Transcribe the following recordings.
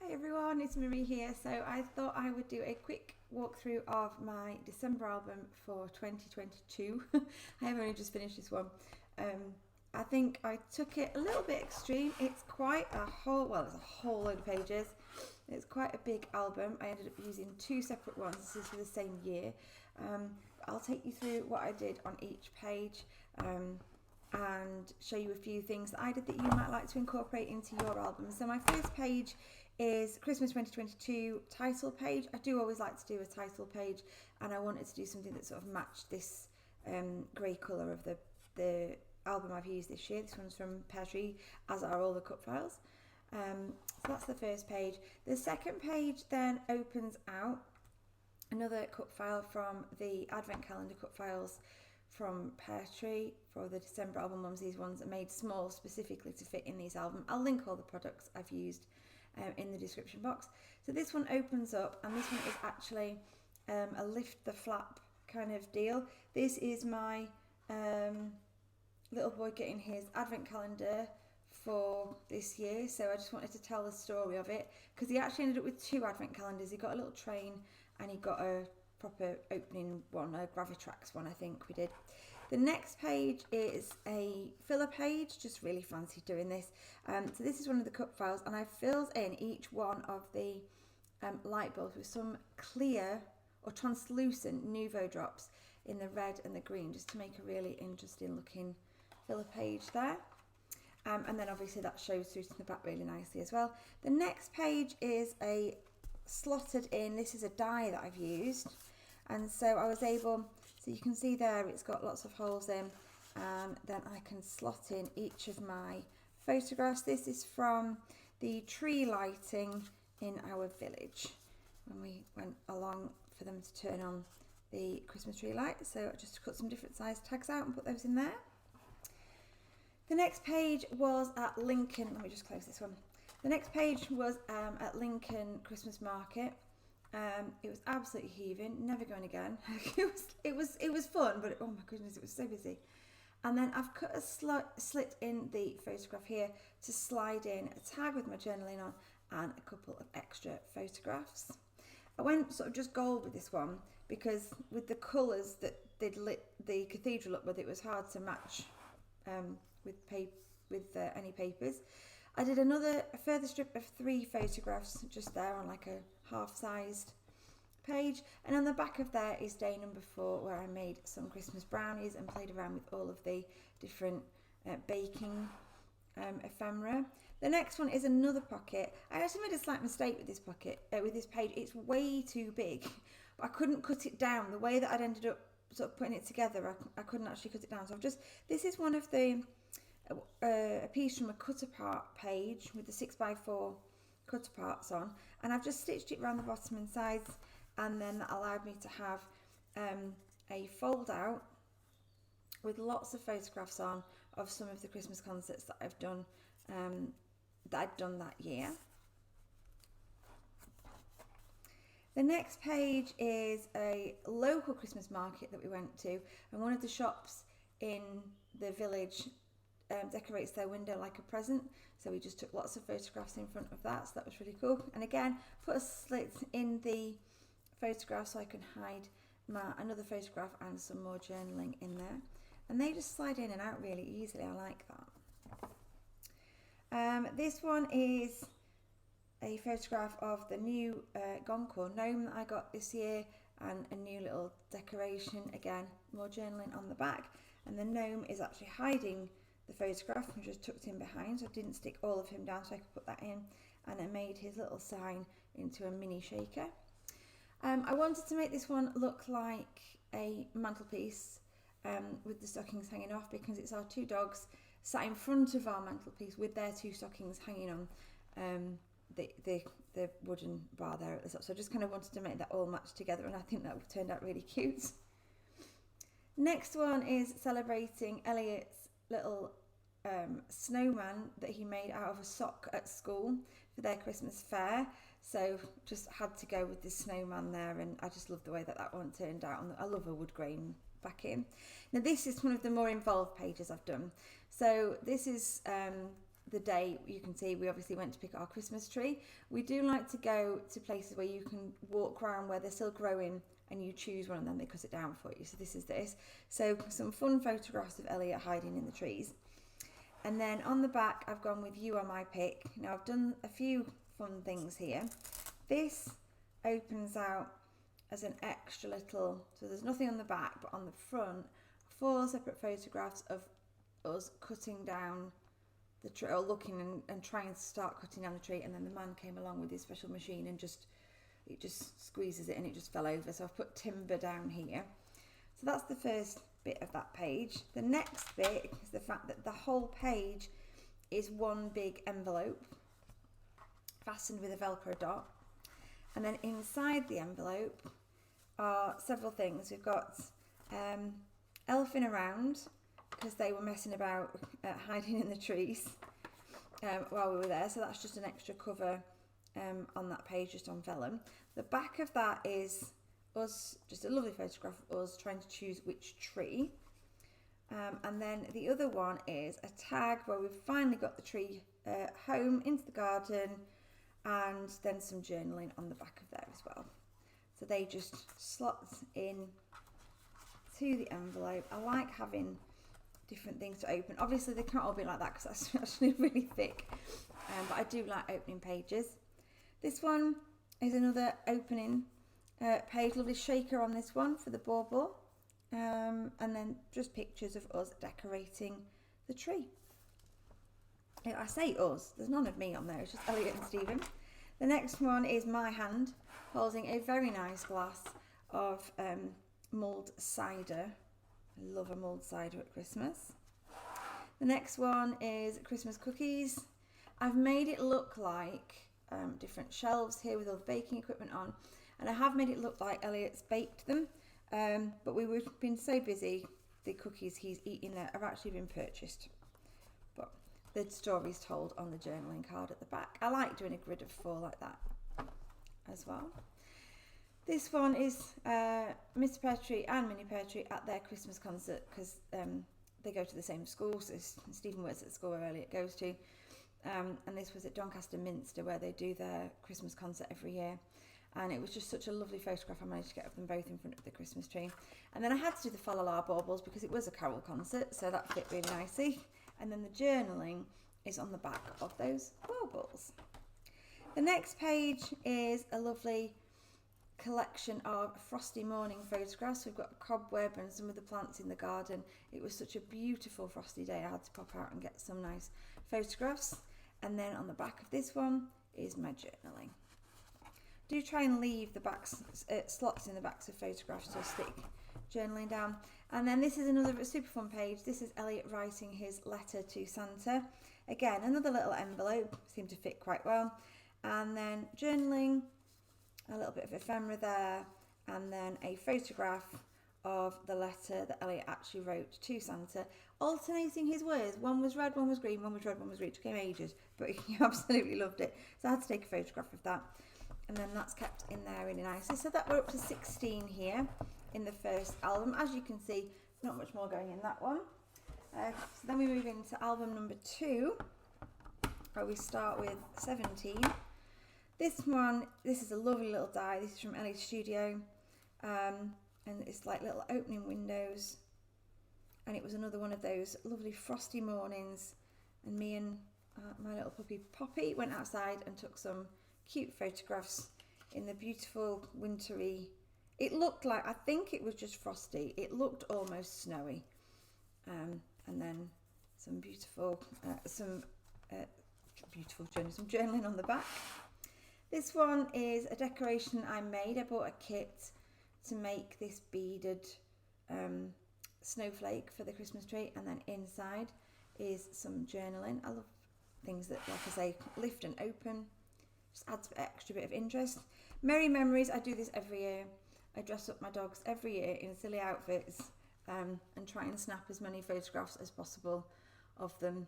Hi everyone, it's Marie here. So I thought I would do a quick walkthrough of my December album for 2022. I have only just finished this one. I think I took it a little bit extreme. It's quite a whole, well, it's a whole load of pages. It's quite a big album. I ended up using two separate ones. This is for the same year. I'll take you through what I did on each page. And show you a few things that I did that you might like to incorporate into your album. So my first page is Christmas 2022 title page. I do always like to do a title page, and I wanted to do something that sort of matched this grey colour of the album I've used this year. This one's from Peartree, as are all the Cutfiles. So that's the first page. The second page then opens out another cut file from the Advent Calendar Cutfiles from Peartree for the December album ones. These ones are made small specifically to fit in these albums. I'll link all the products I've used in the description box. So this one opens up, and this one is actually a lift the flap kind of deal. This is my little boy getting his advent calendar for this year, so I just wanted to tell the story of it, because he actually ended up with two advent calendars. He got a little train and he got a proper opening one, a Gravitrax one I think we did. The next page is a filler page, just really fancy doing this. So this is one of the Cutfiles, and I filled in each one of the light bulbs with some clear or translucent Nuvo drops in the red and the green, just to make a really interesting looking filler page there. And then obviously that shows through to the back really nicely as well. The next page is a slotted in, this is a die that I've used, and so I was able, so you can see there it's got lots of holes in, and then I can slot in each of my photographs. This is from the tree lighting in our village when we went along for them to turn on the Christmas tree light. So I just cut some different size tags out and put those in there. The next page was at Lincoln, let me just close this one. The next page was at Lincoln Christmas Market. It was absolutely heaving, never going again. it was fun, but oh my goodness, it was so busy. And then I've cut a slit in the photograph here to slide in a tag with my journaling on and a couple of extra photographs. I went sort of just gold with this one because with the colours that they'd lit the cathedral up with, it was hard to match with any papers. I did a further strip of 3 photographs just there on like a half-sized page, and on the back of there is day number 4, where I made some Christmas brownies and played around with all of the different baking ephemera. The next one is another pocket. I actually made a slight mistake with this pocket, with this page. It's way too big, but I couldn't cut it down. The way that I'd ended up sort of putting it together, I couldn't actually cut it down. So this is one of the a piece from a cut apart page with the 6x4 cut aparts on, and I've just stitched it around the bottom and sides, and then that allowed me to have a fold out with lots of photographs on of some of the Christmas concerts that I've done that year. The next page is a local Christmas market that we went to, and one of the shops in the village decorates their window like a present, so we just took lots of photographs in front of that, so that was really cool. And again, put a slit in the photograph so I can hide another photograph and some more journaling in there, and they just slide in and out really easily. I like that. This one is a photograph of the new Goncourt gnome that I got this year, and a new little decoration, again more journaling on the back, and the gnome is actually hiding the photograph and just tucked in behind, so I didn't stick all of him down so I could put that in, and I made his little sign into a mini shaker. I wanted to make this one look like a mantelpiece with the stockings hanging off, because it's our 2 dogs sat in front of our mantelpiece with their 2 stockings hanging on the wooden bar there at the top. So I just kind of wanted to make that all match together, and I think that turned out really cute. Next one is celebrating Elliot's little snowman that he made out of a sock at school for their Christmas fair. So just had to go with this snowman there, and I just love the way that one turned out. And I love a wood grain backing. Now this is one of the more involved pages I've done. So this is the day, you can see we obviously went to pick our Christmas tree. We do like to go to places where you can walk around where they're still growing and you choose one and then they cut it down for you. So this is this. So some fun photographs of Elliot hiding in the trees. And then on the back, I've gone with You Are My Pick. Now I've done a few fun things here. This opens out as an extra little, so there's nothing on the back, but on the front, 4 separate photographs of us cutting down the tree, or looking and trying to start cutting down the tree, and then the man came along with his special machine and it just squeezes it and it just fell over. So I've put timber down here. So that's the first bit of that page. The next bit is the fact that the whole page is one big envelope fastened with a Velcro dot, and then inside the envelope are several things. We've got elfing around, because they were messing about hiding in the trees while we were there, so that's just an extra cover on that page, just on vellum. The back of that is us, just a lovely photograph of us trying to choose which tree, and then the other one is a tag where we've finally got the tree home into the garden, and then some journaling on the back of there as well. So they just slot in to the envelope. I like having different things to open. Obviously they can't all be like that because that's actually really thick, but I do like opening pages. This one is another opening page, lovely shaker on this one for the bauble, and then just pictures of us decorating the tree. I say us, there's none of me on there, it's just Elliot and Stephen. The next one is my hand holding a very nice glass of mulled cider. I love a mulled cider at Christmas. The next one is Christmas cookies. I've made it look like different shelves here with all the baking equipment on, and I have made it look like Elliot's baked them, but we've been so busy, the cookies he's eating there have actually been purchased. But the story's told on the journaling card at the back. I like doing a grid of 4 like that as well. This one is Mr. Peartree and Minnie Peartree at their Christmas concert, because they go to the same school, so Stephen works at the school where Elliot goes to, and this was at Doncaster Minster, where they do their Christmas concert every year, and it was just such a lovely photograph. I managed to get of them both in front of the Christmas tree, and then I had to do the Fa La La baubles because it was a carol concert, so that fit really nicely. And then the journaling is on the back of those baubles. The next page is a lovely collection of frosty morning photographs. We've got a cobweb and some of the plants in the garden. It was such a beautiful frosty day, I had to pop out and get some nice photographs. And then on the back of this one is my journaling. Do try and leave the backs, slots in the backs of photographs to stick journaling down. And then this is another super fun page. This is Elliot writing his letter to Santa. Again, another little envelope, seemed to fit quite well. And then journaling, a little bit of ephemera there, and then a photograph of the letter that Elliot actually wrote to Santa, alternating his words. One was red, one was green, one was red, one was green. It took him ages, but he absolutely loved it. So I had to take a photograph of that. And then that's kept in there really nicely. So that we're up to 16 here in the first album. As you can see, not much more going in that one. So then we move into album number 2, where we start with 17. This one, this is a lovely little die. This is from Ellie's studio, and it's like little opening windows, and it was another one of those lovely frosty mornings, and me and my little puppy Poppy went outside and took some cute photographs in the beautiful wintry. It looked like, I think it was just frosty, it looked almost snowy, and then some beautiful journaling on the back. This one is a decoration I made. I bought a kit to make this beaded snowflake for the Christmas tree, and then inside is some journaling. I love things that, like I say, lift and open, just adds an extra bit of interest. Merry memories, I do this every year. I dress up my dogs every year in silly outfits and try and snap as many photographs as possible of them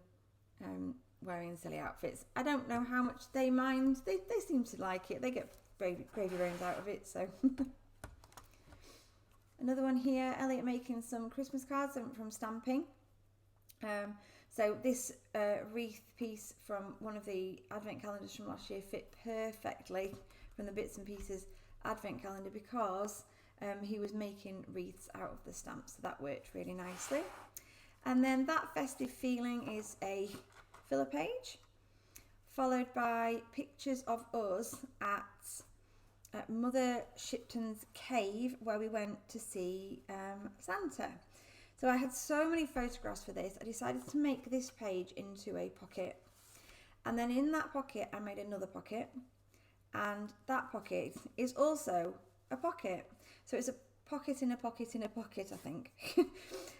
wearing silly outfits. I don't know how much they mind. They seem to like it. They get gravy bones out of it. So another one here, Elliot making some Christmas cards from stamping. So this wreath piece from one of the advent calendars from last year fit perfectly from the Bits and Pieces advent calendar, because he was making wreaths out of the stamps, so that worked really nicely. And then that festive feeling is a filler page, followed by pictures of us at Mother Shipton's cave, where we went to see Santa. So I had so many photographs for this, I decided to make this page into a pocket. And then in that pocket, I made another pocket. And that pocket is also a pocket. So it's a pocket in a pocket in a pocket, I think.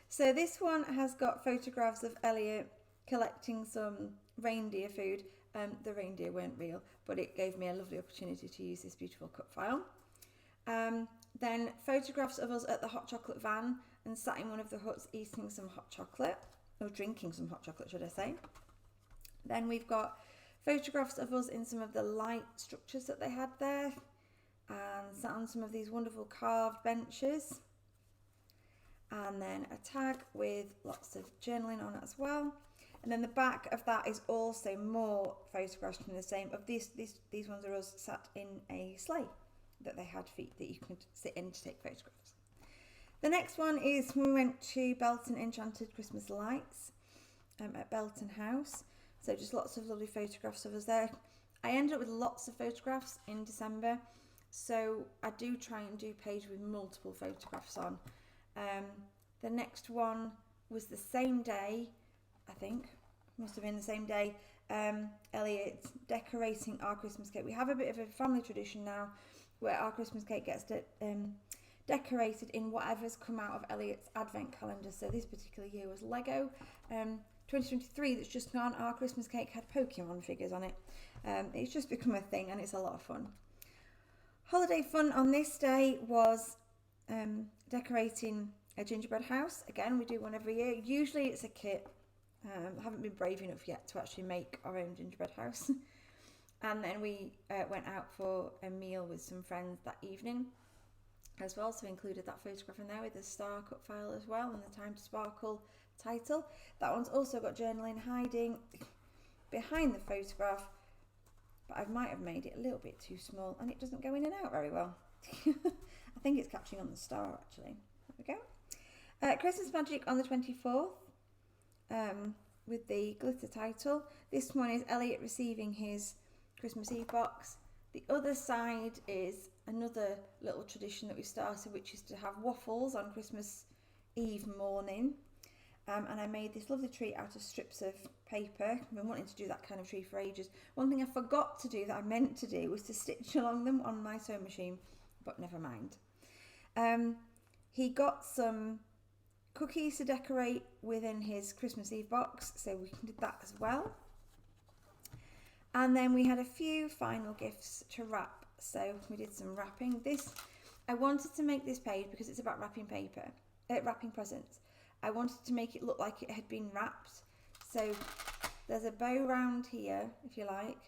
So this one has got photographs of Elliot collecting some reindeer food. The reindeer weren't real, but it gave me a lovely opportunity to use this beautiful cut file. Then photographs of us at the hot chocolate van and sat in one of the huts eating some hot chocolate, or drinking some hot chocolate, should I say. Then we've got photographs of us in some of the light structures that they had there, and sat on some of these wonderful carved benches. And then a tag with lots of journaling on it as well. And then the back of that is also more photographs from the same. Of these ones are us sat in a sleigh that they had feet that you could sit in to take photographs. The next one is when we went to Belton Enchanted Christmas Lights at Belton House. So just lots of lovely photographs of us there. I ended up with lots of photographs in December, so I do try and do a page with multiple photographs on. The next one was the same day, I think, must have been the same day, Elliot decorating our Christmas cake. We have a bit of a family tradition now where our Christmas cake gets decorated in whatever's come out of Elliot's advent calendar. So this particular year was Lego. 2023 that's just gone, our Christmas cake had Pokemon figures on it. It's just become a thing and it's a lot of fun. Holiday fun on this day was decorating a gingerbread house. Again, we do one every year. Usually it's a kit. I haven't been brave enough yet to actually make our own gingerbread house. And then we went out for a meal with some friends that evening as well, so included that photograph in there with the star cut file as well and the Time to Sparkle title. That one's also got journaling hiding behind the photograph, but I might have made it a little bit too small and it doesn't go in and out very well. I think it's catching on the star actually. There we go. Christmas Magic on the 24th with the glitter title. This one is Elliot receiving his Christmas Eve box. The other side is another little tradition that we started, which is to have waffles on Christmas Eve morning. And I made this lovely tree out of strips of paper. I've been wanting to do that kind of tree for ages. One thing I forgot to do that I meant to do was to stitch along them on my sewing machine, but never mind. He got some cookies to decorate within his Christmas Eve box, so we did that as well. And then we had a few final gifts to wrap, so we did some wrapping. I wanted to make this page because it's about wrapping presents. I wanted to make it look like it had been wrapped. So there's a bow round here, if you like,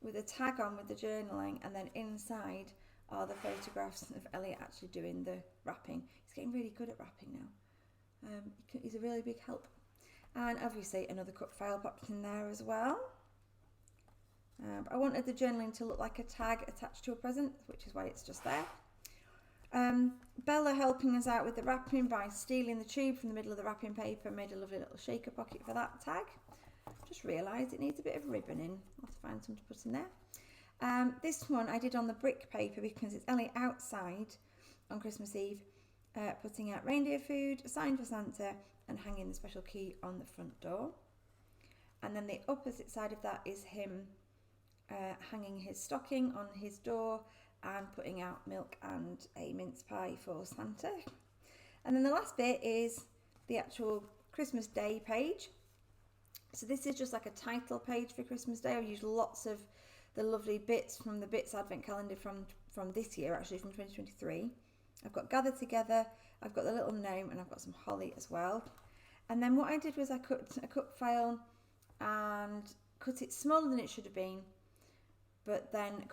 with a tag on with the journaling, and then inside are the photographs of Elliot actually doing the wrapping. He's getting really good at wrapping now. He's a really big help. And obviously another cut file popped in there as well. I wanted the journaling to look like a tag attached to a present, which is why it's just there. Bella helping us out with the wrapping by stealing the tube from the middle of the wrapping paper, made a lovely little shaker pocket for that tag. Just realised it needs a bit of ribbon in. I'll have to find some to put in there. This one I did on the brick paper because it's Elliot outside on Christmas Eve, putting out reindeer food, a sign for Santa, and hanging the special key on the front door. And then the opposite side of that is him hanging his stocking on his door and putting out milk and a mince pie for Santa. And then the last bit is the actual Christmas Day page. So this is just like a title page for Christmas Day. I've used lots of the lovely bits from the Bits Advent Calendar from this year, actually from 2023. I've got Gather Together, I've got the little gnome, and I've got some holly as well. And then what I did was I cut a cut file and cut it smaller than it should have been, but then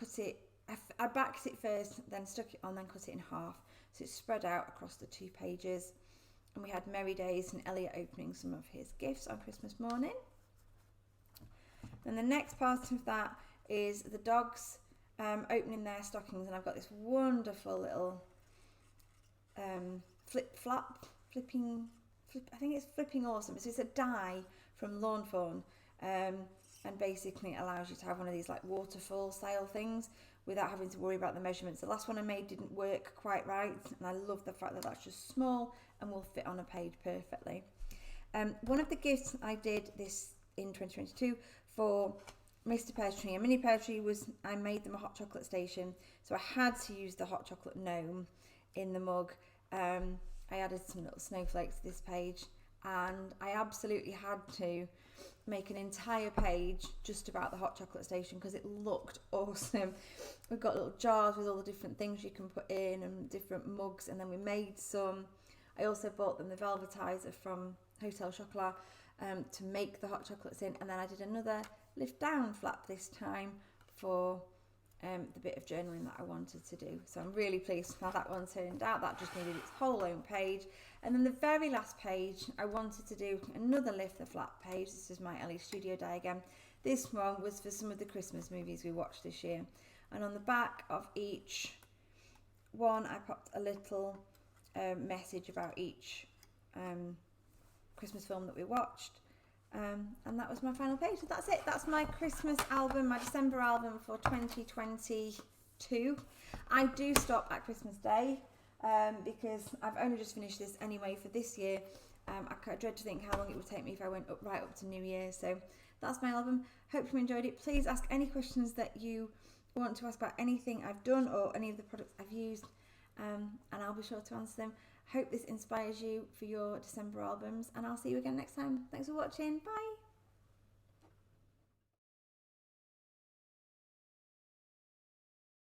I backed it first, then stuck it on, then cut it in half. So it's spread out across the two pages. and we had merry days and Elliot opening some of his gifts on Christmas morning. Then the next part of that is the dogs opening their stockings, and I've got this wonderful little I think it's Flipping Awesome. So it's a die from Lawn Fawn, and basically it allows you to have one of these like waterfall style things without having to worry about the measurements. The last one I made didn't work quite right, and I love the fact that that's just small and will fit on a page perfectly. One of the gifts I did this in 2022 for Mr. Peartree and Mini Peartree was I made them a hot chocolate station, so I had to use the hot chocolate gnome in the mug. I added some little snowflakes to this page, and I absolutely had to make an entire page just about the hot chocolate station because it looked awesome. We've got little jars with all the different things you can put in and different mugs, and then we made some. I also bought them the velvetizer from Hotel Chocolat to make the hot chocolates in, and then I did another lift down flap this time for the bit of journaling that I wanted to do. So I'm really pleased with how that one turned out. That just needed its whole own page. And then the very last page, I wanted to do another lift the flap page. This is my Ellie Studio diagram. This one was for some of the Christmas movies we watched this year. And on the back of each one, I popped a little message about each Christmas film that we watched. And that was my final page. So that's it. That's my Christmas album, my December album for 2022. I do stop at Christmas Day because I've only just finished this anyway for this year. I dread to think how long it would take me if I went right up to New Year. So that's my album. Hope you enjoyed it. Please ask any questions that you want to ask about anything I've done or any of the products I've used, and I'll be sure to answer them. Hope this inspires you for your December albums, and I'll see you again next time. Thanks for watching. Bye.